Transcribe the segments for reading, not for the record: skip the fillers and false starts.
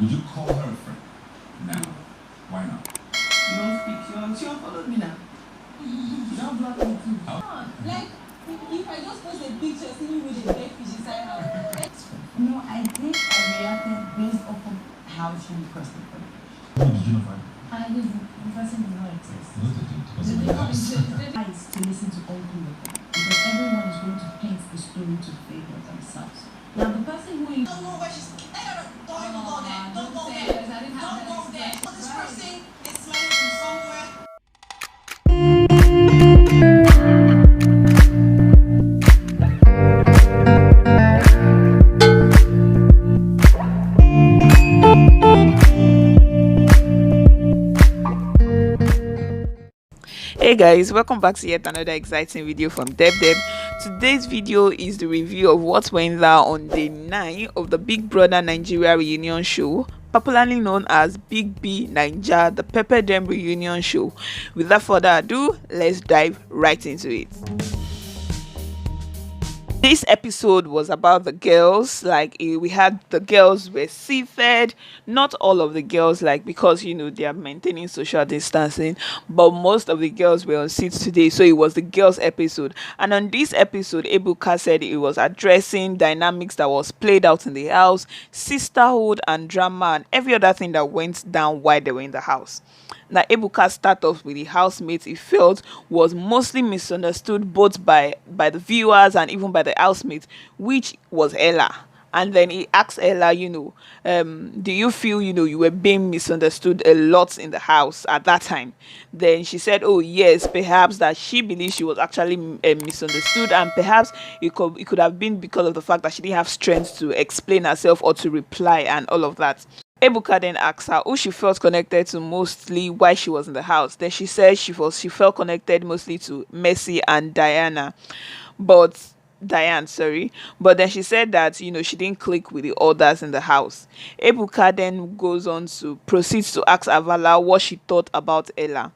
Would you call her a friend? Now. Why not? You don't speak. She won't follow me now. She don't block me too. Like, if I just post a picture seeing with a dead fish inside her. No, I think I reacted based off of how she requested for me. How did you know that? I just, the person did not exist. What did it? Was it The my point house? is nice to listen to all three of them because everyone is going to paint the story to favor themselves. Now, the person who is. Don't know where she's. Don't even go there. Don't go there. Don't go there. This person is smelling from somewhere. Hey guys, welcome back to yet another exciting video from Deb. Today's video is the review of what went down on day 9 of the Big Brother Nigeria reunion show, popularly known as BBNAIJA, the Pepper Dem reunion show. Without further ado, let's dive right into it. This episode was about the girls. We had the girls were seated, not all of the girls, because they are maintaining social distancing, but most of the girls were on seats today, so it was the girls episode. And on this episode, Ebuka said it was addressing dynamics that was played out in the house, sisterhood and drama and every other thing that went down while they were in the house. Now, Ebuka started off with the housemates he felt was mostly misunderstood both by the viewers and even by the housemates, which was Ella. And then he asked Ella, do you feel, you were being misunderstood a lot in the house at that time? Then she said, oh, yes, perhaps that she believes she was actually misunderstood, and perhaps it could have been because of the fact that she didn't have strength to explain herself or to reply and all of that. Ebuka then asked her who she felt connected to mostly while she was in the house. Then she said she felt connected mostly to Mercy and Diane, but then she said that she didn't click with the others in the house. Ebuka then goes on to proceed to ask Avala what she thought about Ella.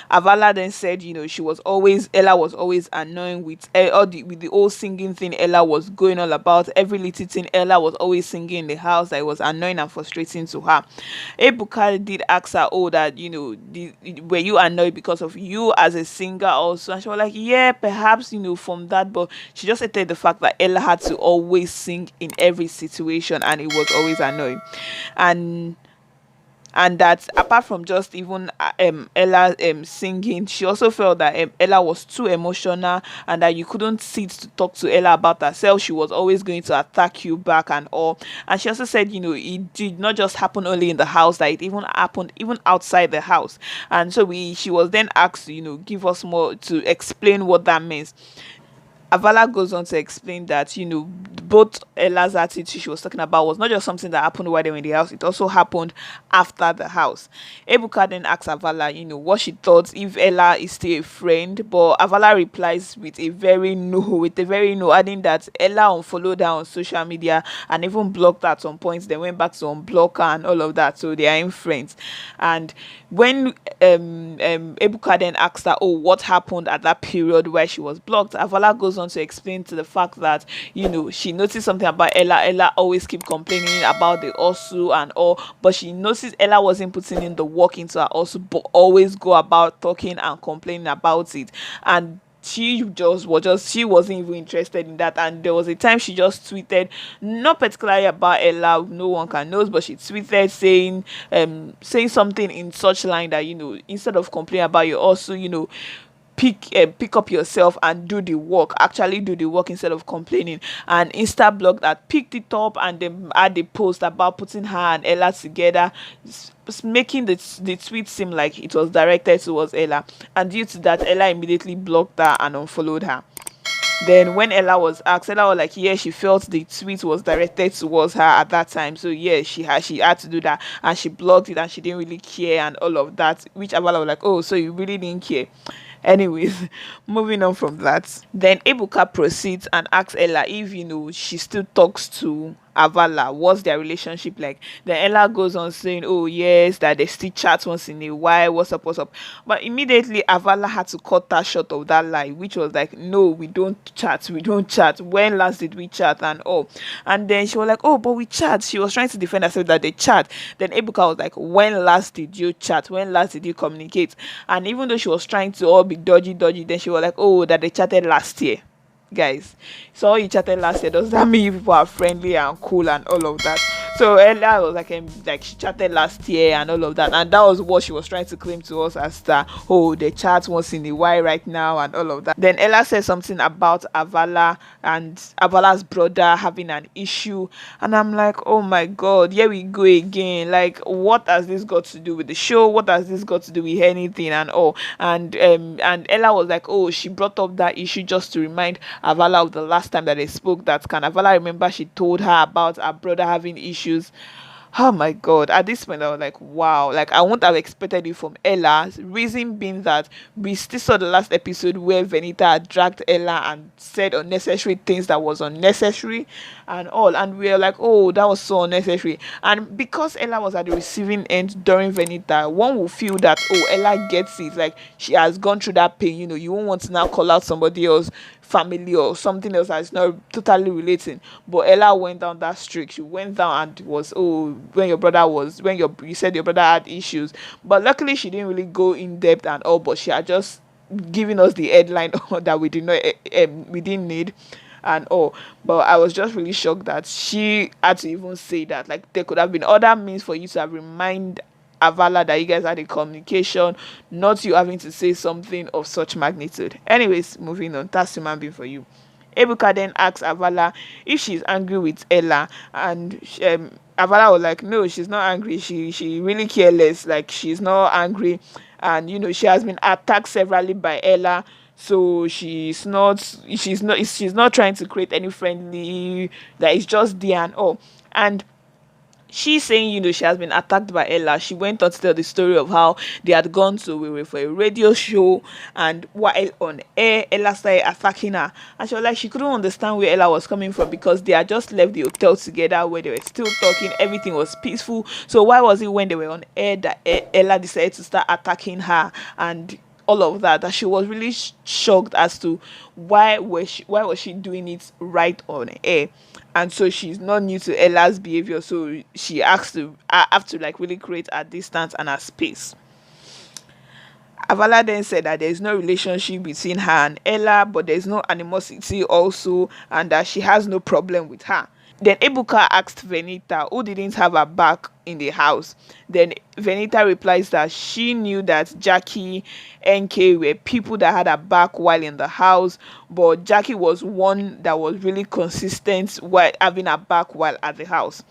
Avala then said Ella was always annoying with with the whole singing thing Ella was going all about. Every little thing Ella was always singing in the house that it was annoying and frustrating to her. Ebuka did ask her, were you annoyed because of you as a singer also? And she was like, yeah, perhaps from that, but she just stated the fact that Ella had to always sing in every situation and it was always annoying. And that apart from just even Ella singing, she also felt that Ella was too emotional and that you couldn't sit to talk to Ella about herself. She was always going to attack you back and all. And she also said, it did not just happen only in the house, that it even happened even outside the house. And so she was then asked to, give us more to explain what that means. Avala goes on to explain that, both Ella's attitude she was talking about was not just something that happened while they were in the house, it also happened after the house. Ebuka then asks Avala, what she thought if Ella is still a friend, but Avala replies with a very no, adding that Ella unfollowed her on social media and even blocked her at some points, then went back to unblock her and all of that, so they are in friends. And when Ebuka then asked her, what happened at that period where she was blocked, Avala goes on to explain to the fact that she noticed something about Ella always keep complaining about the osu and all, but she noticed Ella wasn't putting in the work into her osu, but always go about talking and complaining about it. And she wasn't even interested in that. And there was a time she just tweeted, not particularly about Ella, no one can know, but she tweeted saying something in such line that instead of complaining about your osu, pick up yourself and actually do the work instead of complaining. And Instablog that picked it up and then had a post about putting her and Ella together, making the tweet seem like it was directed towards Ella. And due to that, Ella immediately blocked her and unfollowed her. Then when Ella was asked, Ella was like, yeah, she felt the tweet was directed towards her at that time, so yeah, she had to do that, and she blocked it and she didn't really care and all of that, which Avala was like, oh, so you really didn't care. Anyways, moving on from that, then Ebuka proceeds and asks Ella if she still talks to Avala, what's their relationship like? Then Ella goes on saying, oh yes, that they still chat once in a while, what's up. But immediately Avala had to cut that short of that lie, which was like, no, we don't chat. When last did we chat and all? And then she was like, oh, but we chat. She was trying to defend herself that they chat. Then Ebuka was like, when last did you chat? When last did you communicate? And even though she was trying to all be dodgy, then she was like, oh, that they chatted last year. Guys, so you chatted last year, does that mean you people are friendly and cool and all of that? So Ella was like she chatted last year and all of that, and that was what she was trying to claim to us as that, oh, they chat once in a while right now and all of that. Then Ella said something about Avala and Avala's brother having an issue, and I'm like, oh my god, here we go again. Like, what has this got to do with the show? What has this got to do with anything and all? And Ella was like, oh, she brought up that issue just to remind Avala of the last time that they spoke, that can Avala remember she told her about her brother having issues. Oh my god, at this point I was like, wow, like I wouldn't have expected it from Ella. Reason being that we still saw the last episode where Venita dragged Ella and said unnecessary things that was unnecessary and all, and we were like, oh, that was so unnecessary. And because Ella was at the receiving end during Venita, one will feel that, oh, Ella gets it, like she has gone through that pain, you won't want to now call out somebody else family or something else that's not totally relating. But Ella went down that streak. She went down and was, oh, you said your brother had issues, but luckily she didn't really go in depth and all, but she had just given us the headline that we didn't need and all. But I was just really shocked that she had to even say that. Like, there could have been other means for you to have remind Avala that you guys had a communication, not you having to say something of such magnitude. Anyways, moving on. That's human being for you. Ebuka then asks Avala if she's angry with Ella, and Avala was like, no, she's not angry. She really careless. Like, she's not angry, and she has been attacked severally by Ella. So she's not trying to create any friendly, that is just there and all. And she's saying, she has been attacked by Ella. She went on to tell the story of how they had gone to for a radio show, and while on air, Ella started attacking her. And she was like, she couldn't understand where Ella was coming from, because they had just left the hotel together where they were still talking. Everything was peaceful. So why was it when they were on air that Ella decided to start attacking her and all of that? That she was really shocked as to why was she doing it right on air. And so she's not new to Ella's behavior, so she has to have to like really create a distance and a space. Avala then said that there is no relationship between her and Ella, but there is no animosity also, and that she has no problem with her. Then Ebuka asked Venita, who didn't have her back in the house. Then Venita replies that she knew that Jackie, NK were people that had her back while in the house, but Jackie was one that was really consistent while having her back while at the house.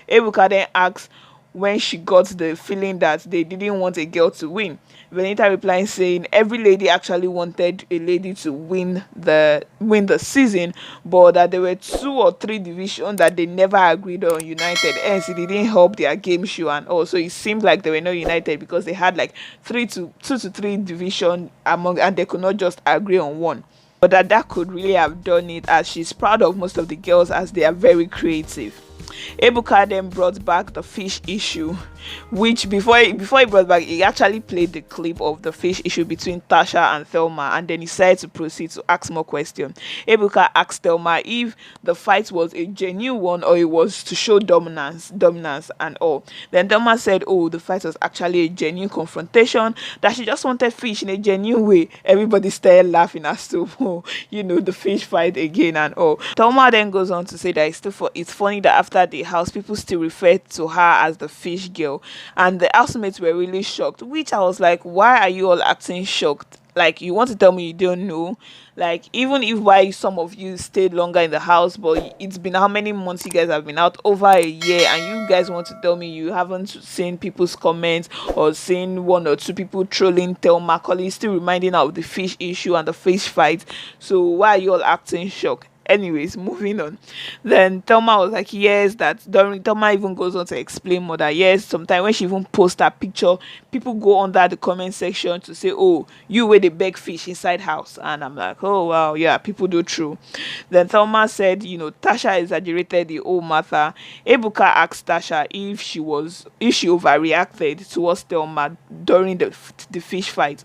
Ebuka then asked when she got the feeling that they didn't want a girl to win. Venita replied saying every lady actually wanted a lady to win the season, but that there were 2 or 3 divisions that they never agreed on united, hence it didn't help their game show. And also it seemed like they were not united because they had like 2 to 3 division among, and they could not just agree on one. But that could really have done it, as she's proud of most of the girls as they are very creative. Ebuka then brought back the fish issue, which before he brought back, he actually played the clip of the fish issue between Tacha and Thelma, and then he decided to proceed to ask more questions. Ebuka asked Thelma if the fight was a genuine one or it was to show dominance and all. Then Thelma said, oh, the fight was actually a genuine confrontation, that she just wanted fish in a genuine way. Everybody started laughing as to the fish fight again and all. Thelma then goes on to say that it's funny that after the house, people still refer to her as the fish girl, and the housemates were really shocked, which I was like, why are you all acting shocked? Like, you want to tell me you don't know? Like, even if why some of you stayed longer in the house, but it's been how many months you guys have been out? Over a year, and you guys want to tell me you haven't seen people's comments or seen 1 or 2 people trolling Thelma, still reminding her of the fish issue and the fish fight. So why are you all acting shocked? Anyways, moving on. Then Thelma was like, yes, that during Thelma even goes on to explain more that yes, sometimes when she even posts that picture, people go under the comment section to say, oh, you were the beg fish inside house. And I'm like, oh wow, yeah, people do true. Then Thelma said, Tasha exaggerated the whole matter. Ebuka asked Tasha if she overreacted towards Thelma during the fish fight.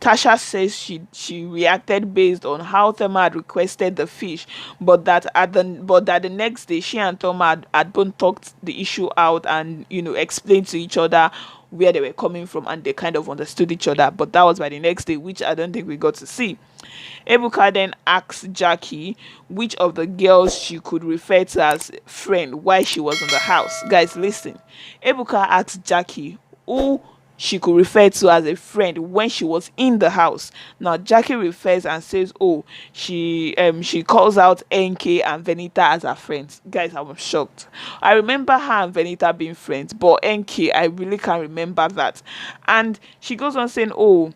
Tasha says she reacted based on how Thelma had requested the fish, but that the next day she and Thelma had both talked the issue out and explained to each other where they were coming from, and they kind of understood each other. But that was by the next day, which I don't think we got to see. Ebuka then asked Jackie which of the girls she could refer to as friend while she was in the house. Guys, listen. Ebuka asked Jackie who she could refer to as a friend when she was in the house. Now Jackie refers and says, oh, she calls out NK and Venita as her friends. Guys, I was shocked. I remember her and Venita being friends, but NK, I really can't remember that. And she goes on saying, oh,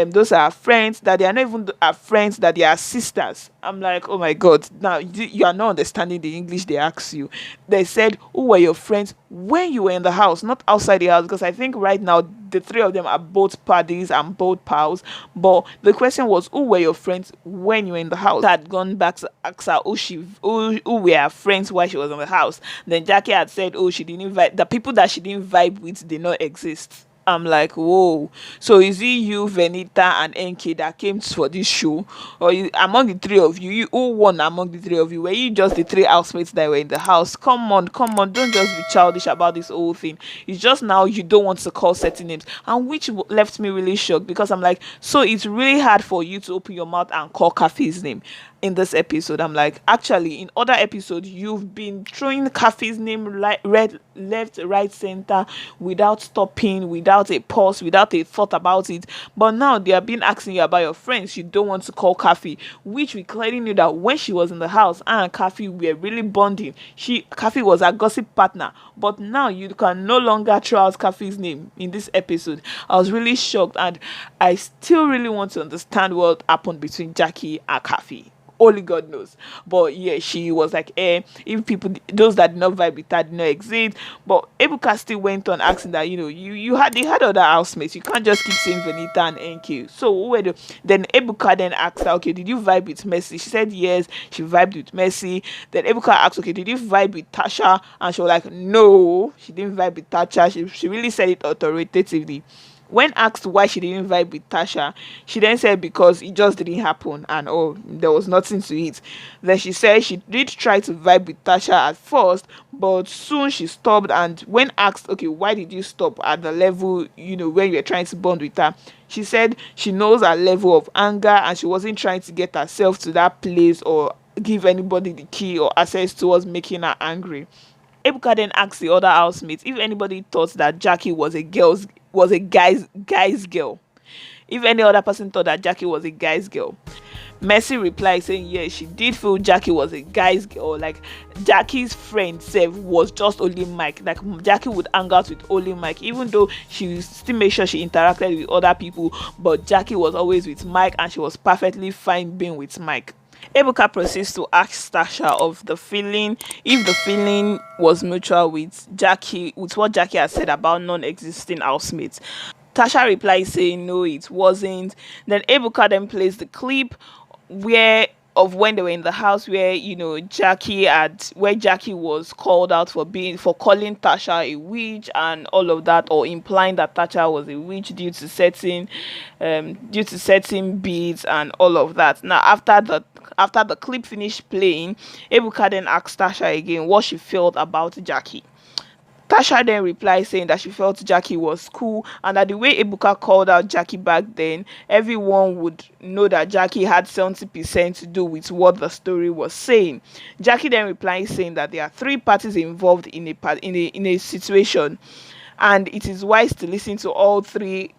those are friends, that they are not even our friends, that they are sisters. I'm like, oh my god, now you are not understanding the English they ask you. They said, who were your friends when you were in the house, not outside the house? Because I think right now the three of them are both parties and both pals, but the question was, who were your friends when you were in the house? I had gone back to ask her who were her friends while she was in the house. Then Jackie had said, oh, she didn't invite the people that she didn't vibe with, did not exist. I'm like, whoa. So is it you, Venita, and NK that came for this show? Or among the three of you, who won among the three of you? Were you just the three housemates that were in the house? Come on. Don't just be childish about this whole thing. It's just now you don't want to call certain names. And which left me really shocked, because I'm like, so it's really hard for you to open your mouth and call Kathy's name in this episode. I'm like, actually, in other episodes, you've been throwing Kathy's name left, right, center, without stopping, without a pause, without a thought about it. But now they have been asking you about your friends. You don't want to call Kathy, which we clearly knew that when she was in the house and Kathy were really bonding. Kathy was a gossip partner. But now you can no longer throw out Kathy's name in this episode. I was really shocked, and I still really want to understand what happened between Jackie and Kathy. Only God knows. But yeah, she was like, if those that did not vibe with her did not exist. But Ebuka still went on asking that, they had other housemates. You can't just keep saying Venita and NQ. So then Ebuka then asked her, okay, did you vibe with Mercy? She said yes, she vibed with Mercy. Then Ebuka asked, okay, did you vibe with Tasha? And she was like, no, she didn't vibe with Tacha. She really said it authoritatively. When asked why she didn't vibe with Tasha, she then said because it just didn't happen and there was nothing to it. Then she said she did try to vibe with Tasha at first, but soon she stopped. And when asked, okay, why did you stop at the level, when you were trying to bond with her, she said she knows her level of anger and she wasn't trying to get herself to that place or give anybody the key or access towards making her angry. Ebuka then asked the other housemates if anybody thought that Jackie was a guy's girl. If any other person thought that Jackie was a guy's girl. Mercy replied saying yes, she did feel Jackie was a guy's girl. Like Jackie's friend Sev was just only Mike. Like Jackie would hang out with only Mike, even though she still made sure she interacted with other people, but Jackie was always with Mike and she was perfectly fine being with Mike. Ebuka proceeds to ask Tasha if the feeling was mutual with what Jackie had said about non-existing housemates. Tasha replies saying no, it wasn't. Then Ebuka then plays the clip when they were in the house where Jackie was called out for calling Tasha a witch and all of that, or implying that Tasha was a witch due to certain beads and all of that. Now after the clip finished playing, Ebuka then asked Tasha again what she felt about Jackie. Tasha then replied saying that she felt Jackie was cool and that the way Ebuka called out Jackie back then, everyone would know that Jackie had 70% to do with what the story was saying. Jackie then replied saying that there are three parties involved in a situation, and it is wise to listen to all three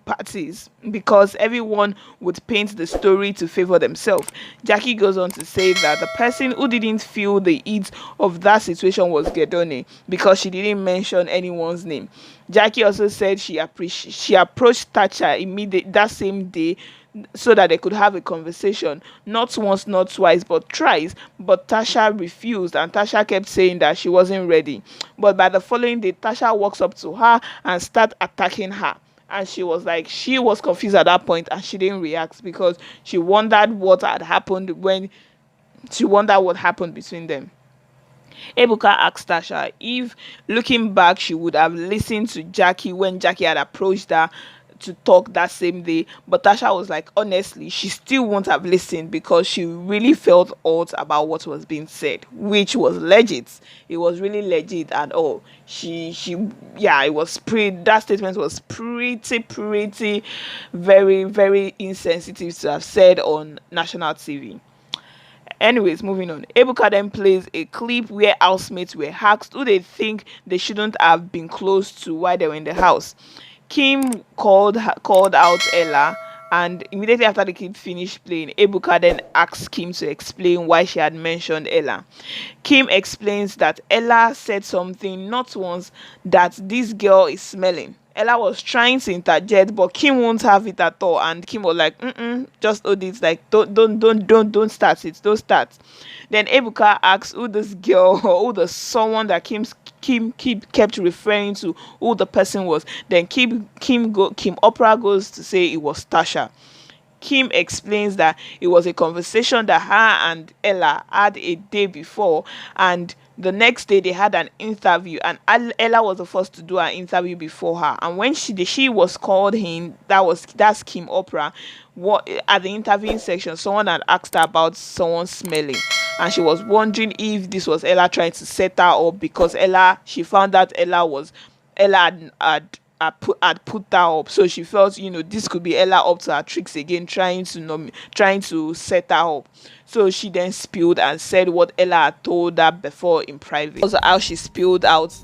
parties because everyone would paint the story to favor themselves. Jackie goes on to say that the person who didn't feel the heat of that situation was Gedone because she didn't mention anyone's name. Jackie also said she approached Tacha immediately that same day so that they could have a conversation, not once, not twice, but thrice. But Tasha refused, and Tasha kept saying that she wasn't ready. But by the following day, Tasha walks up to her and start attacking her. And she was like, she was confused at that point, and she didn't react because she wondered what had happened when she wondered what happened between them. Ebuka asked Tasha if, looking back, she would have listened to Jackie when Jackie had approached her to talk that same day. But Tasha was like, honestly, she still won't have listened because she really felt odd about what was being said, which was legit. It was really legit at all. Yeah, it was that statement was pretty, very, very insensitive to have said on national TV. Anyways, moving on. Ebuka then plays a clip where housemates were asked who they think they shouldn't have been close to while they were in the house. Kim called out Ella, and immediately after the clip finished playing, Ebuka then asked Kim to explain why she had mentioned Ella. Kim explains that Ella said something not once, that this girl is smelling. Ella was trying to interject, but Kim won't have it at all, and Kim was like, just hold it, like don't start it, don't start. Then Ebuka asks who this girl or who the someone that Kim kept referring to, who the person was. Then Kimoprah goes to say it was Tasha. Kim explains that it was a conversation that her and Ella had a day before, and the next day they had an interview, and Ella was the first to do an interview before her. And when she was called in, that's Kimoprah. What at the interviewing section, someone had asked her about someone smelling, and she was wondering if this was Ella trying to set her up, because she found out Ella had put her up, so she felt this could be Ella up to her tricks again, trying to set her up. So she then spilled and said what Ella had told her before in private. Also, how she spilled out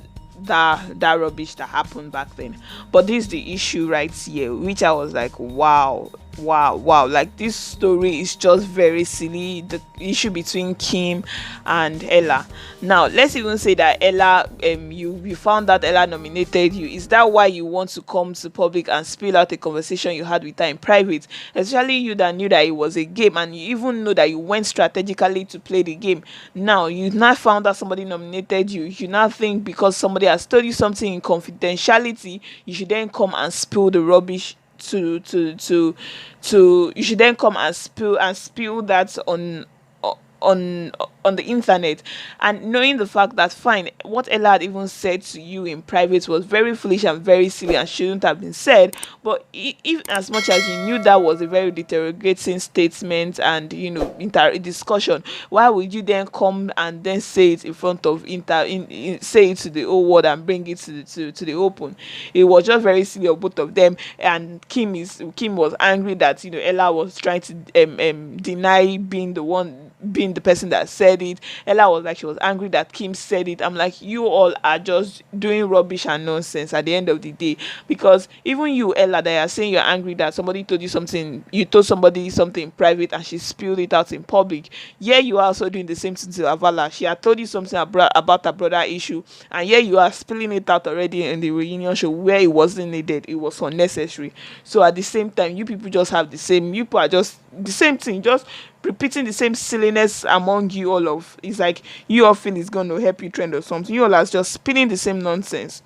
that rubbish that happened back then. But this is the issue right here, which I was like, wow, like this story is just very silly. The issue between Kim and Ella. Now let's even say that Ella, you found that Ella nominated you. Is that why you want to come to public and spill out a conversation you had with her in private? Especially you that knew that it was a game, and you even know that you went strategically to play the game. Now you now found out somebody nominated you. You now think because somebody has told you something in confidentiality, you should then come and spill the rubbish you should then come and spill that on the internet. And knowing the fact that, fine, what Ella had even said to you in private was very foolish and very silly and shouldn't have been said, but if as much as you knew that was a very deteriorating statement and discussion, why would you then come and then say it in front of say it to the whole world and bring it to the open? It was just very silly of both of them. And Kim was angry that Ella was trying to deny being the person that said it. Ella was like, she was angry that Kim said it. I'm like, you all are just doing rubbish and nonsense at the end of the day, because even you, Ella, that are saying you're angry that somebody told you something, you told somebody something in private and she spilled it out in public. Yeah, you are also doing the same thing to Avala. She had told you something about her brother issue, and yeah, you are spilling it out already in the reunion show where it wasn't needed, it was unnecessary. So at the same time, you people just have you people are just the same thing, just repeating the same silliness among you all of. It's like you all feel it's going to help you trend or something. You all are just spinning the same nonsense.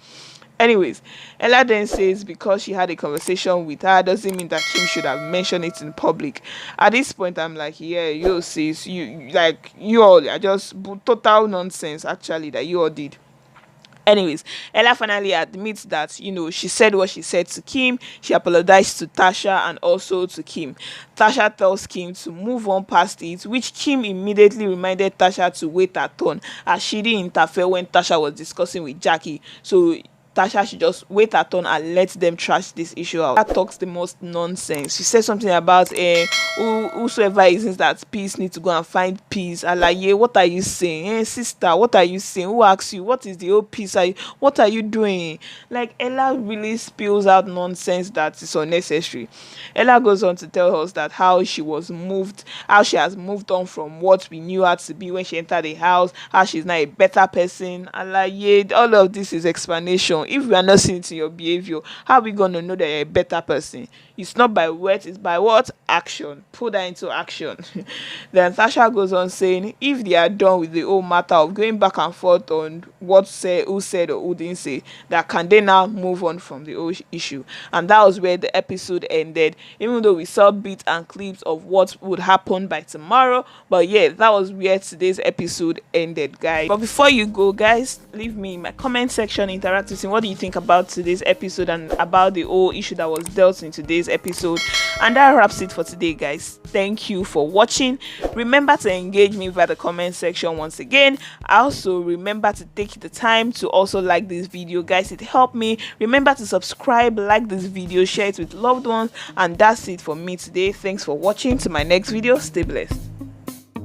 Anyways, Ella then says because she had a conversation with her doesn't mean that Kim should have mentioned it in public. At this point, I'm like, yeah, you sis, you all are just total nonsense actually that you all did. Anyways, Ella finally admits that she said what she said to Kim. She apologized to Tasha and also to Kim. Tasha tells Kim to move on past it, which Kim immediately reminded Tasha to wait her turn, as she didn't interfere when Tasha was discussing with Jackie. So Tasha should just wait her turn and let them trash this issue out. That talks the most nonsense. She said something about whosoever isn't at peace need to go and find peace. Like, yeah, what are you saying? Sister, what are you saying? Who asks you? What is the whole peace? What are you doing? Like, Ella really spills out nonsense that is unnecessary. Ella goes on to tell us that how she has moved on from what we knew her to be when she entered the house, how she's now a better person. And like, yeah, all of this is explanation. If we are not seeing it in your behavior, how are we going to know that you're a better person? It's not by words, it's by what? Action. Put that into action. Then Tacha goes on saying, if they are done with the whole matter of going back and forth on what said, who said or who didn't say, that can they now move on from the whole issue? And that was where the episode ended, even though we saw bits and clips of what would happen by tomorrow. But yeah, that was where today's episode ended, guys. But before you go, guys, leave me in my comment section, interact with me. What do you think about today's episode and about the whole issue that was dealt in today's episode? And that wraps it for today, guys. Thank you for watching. Remember to engage me via the comment section once again. Also remember to take the time to also like this video, guys. It helped me. Remember to subscribe, like this video, share it with loved ones. And that's it for me today. Thanks for watching. To my next video, stay blessed.